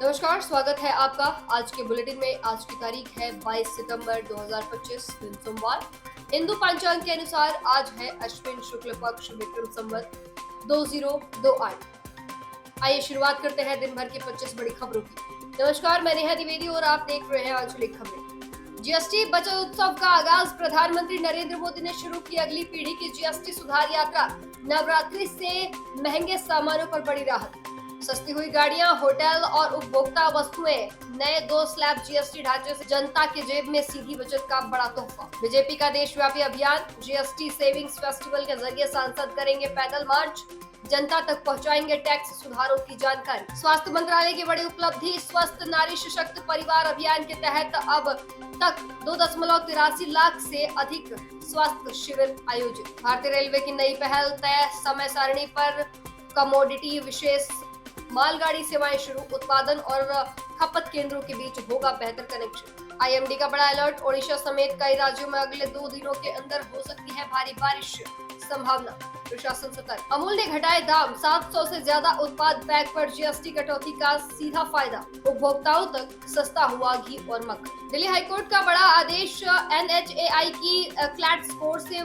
नमस्कार, स्वागत है आपका आज के बुलेटिन में। आज की तारीख है 22 सितंबर 2025, दिन सोमवार। हिंदू पंचांग के अनुसार आज है अश्विन शुक्ल पक्ष विक्रम संवत 2028। आइए शुरुआत करते हैं दिन भर की 25 बड़ी खबरों की। नमस्कार, मैं नेहा द्विवेदी और आप देख रहे हैं आंचलिक खबरें। जीएसटी बचत उत्सव का आगाज प्रधानमंत्री नरेंद्र मोदी ने शुरू की अगली पीढ़ी की जीएसटी सुधार यात्रा। नवरात्रि से महंगे सामानों पर बड़ी राहत। सस्ती हुई गाड़ियां, होटल और उपभोक्ता वस्तुएं। नए 2 स्लैब जीएसटी ढांचे से जनता के जेब में सीधी बचत का बड़ा तोहफा। बीजेपी का देशव्यापी अभियान। जीएसटी सेविंग्स फेस्टिवल के जरिए सांसद करेंगे पैदल मार्च। जनता तक पहुंचाएंगे टैक्स सुधारों की जानकारी। स्वास्थ्य मंत्रालय की बड़ी उपलब्धि। स्वस्थ नारी सशक्त परिवार अभियान के तहत अब तक 2.83 लाख से अधिक स्वास्थ्य शिविर आयोजित। भारतीय रेलवे की नई पहल। तय समय सारणी पर कमोडिटी विशेष मालगाड़ी सेवाएं शुरू। उत्पादन और खपत केंद्रों के बीच होगा बेहतर कनेक्शन। आईएमडी का बड़ा अलर्ट। ओडिशा समेत कई राज्यों में अगले 2 दिनों के अंदर हो सकती है भारी बारिश संभावना। प्रशासन सतर्क। अमूल ने घटाए दाम। 700 से ज्यादा उत्पाद पैक पर जीएसटी कटौती का सीधा फायदा। उपभोक्ताओं तक सस्ता हुआ घी और मक्खन। दिल्ली हाईकोर्ट का बड़ा आदेश। एनएचएआई की क्लैट स्कोर से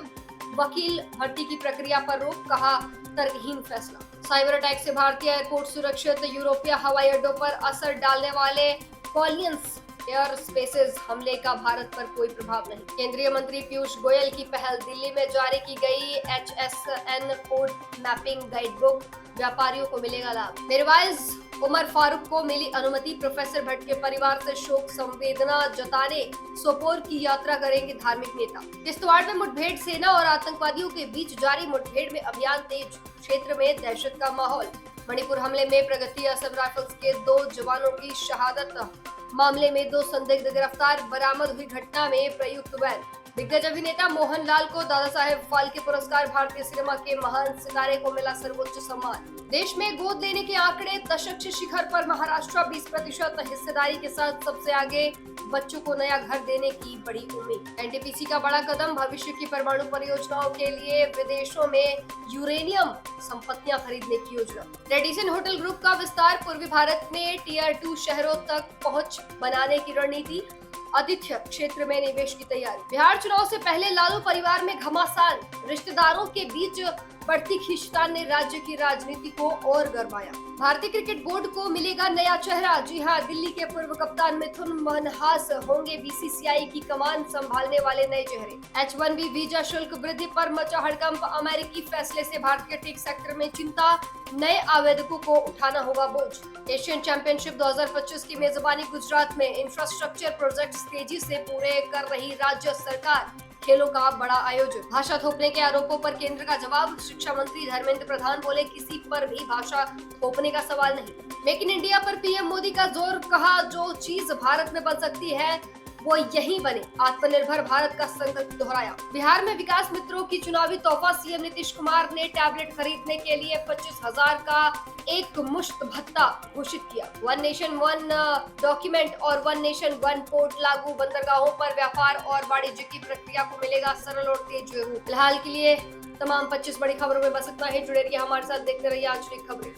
वकील भर्ती की प्रक्रिया पर रोक। कहा तर्कहीन फैसला। साइबर अटैक से भारतीय एयरपोर्ट सुरक्षित। यूरोपीय हवाई अड्डों पर असर डालने वाले कॉलियंस एयर स्पेसेस हमले का भारत पर कोई प्रभाव नहीं। केंद्रीय मंत्री पीयूष गोयल की पहल। दिल्ली में जारी की गई एचएसएन कोड मैपिंग गाइडबुक। व्यापारियों को मिलेगा लाभ। मिरवाइज उमर फारूक को मिली अनुमति। प्रोफेसर भट्ट के परिवार से शोक संवेदना जताने सोपोर की यात्रा करेंगे धार्मिक नेता। किश्तवाड़ में मुठभेड़। सेना और आतंकवादियों के बीच जारी मुठभेड़ में अभियान तेज। क्षेत्र में दहशत का माहौल। मणिपुर हमले में प्रगति असम राइफल्स के 2 जवानों की शहादत। मामले में 2 संदिग्ध गिरफ्तार। बरामद हुई घटना में प्रयुक्त वैन। दिग्गज अभिनेता मोहनलाल को दादा साहेब फाल्के पुरस्कार। भारतीय सिनेमा के महान सितारे को मिला सर्वोच्च सम्मान। देश में गोद लेने के आंकड़े दशक शिखर पर। महाराष्ट्र 20% हिस्सेदारी के साथ सबसे आगे। बच्चों को नया घर देने की बड़ी उम्मीद। एनटीपीसी का बड़ा कदम। भविष्य की परमाणु परियोजनाओं के लिए विदेशों में यूरेनियम संपत्तियां खरीदने की योजना। रेडिसन होटल ग्रुप का विस्तार। पूर्वी भारत में टियर 2 शहरों तक पहुंच बनाने की रणनीति। आतिथ्य क्षेत्र में निवेश की तैयारी। बिहार चुनाव से पहले लालू परिवार में घमासान। रिश्तेदारों के बीच बढ़ती खींचतान ने राज्य की राजनीति को और गरमाया। भारतीय क्रिकेट बोर्ड को मिलेगा नया चेहरा। जी हां, दिल्ली के पूर्व कप्तान मिथुन मनहास होंगे बीसीसीआई की कमान संभालने वाले नए चेहरे। H1B वीजा शुल्क वृद्धि पर मचा हड़कंप। अमेरिकी फैसले से भारतीय टेक सेक्टर में चिंता। नए आवेदकों को उठाना होगा बोझ। एशियन चैंपियनशिप 2025 की मेजबानी गुजरात में। इंफ्रास्ट्रक्चर प्रोजेक्ट्स तेजी से पूरे कर रही राज्य सरकार। खेलों का बड़ा आयोजन। भाषा थोपने के आरोपों पर केंद्र का जवाब। शिक्षा मंत्री धर्मेंद्र प्रधान बोले, किसी पर भी भाषा थोपने का सवाल नहीं। मेक इन इंडिया पर पीएम मोदी का जोर। कहा, जो चीज भारत में बन सकती है वो यहीं बने। आत्मनिर्भर भारत का संकल्प दोहराया। बिहार में विकास मित्रों की चुनावी तोहफा। सीएम नीतीश कुमार ने टैबलेट खरीदने के लिए 25,000 का एक मुश्त भत्ता घोषित किया। 1 नेशन 1 डॉक्यूमेंट और 1 नेशन 1 पोर्ट लागू। बंदरगाहों पर व्यापार और वाणिज्य की प्रक्रिया को मिलेगा सरल और तेज रूप। फिलहाल के लिए तमाम 25 बड़ी खबरों में बस इतना ही। जुड़े रहिए हमारे साथ, देखते रहिए आंचलिक खबरें।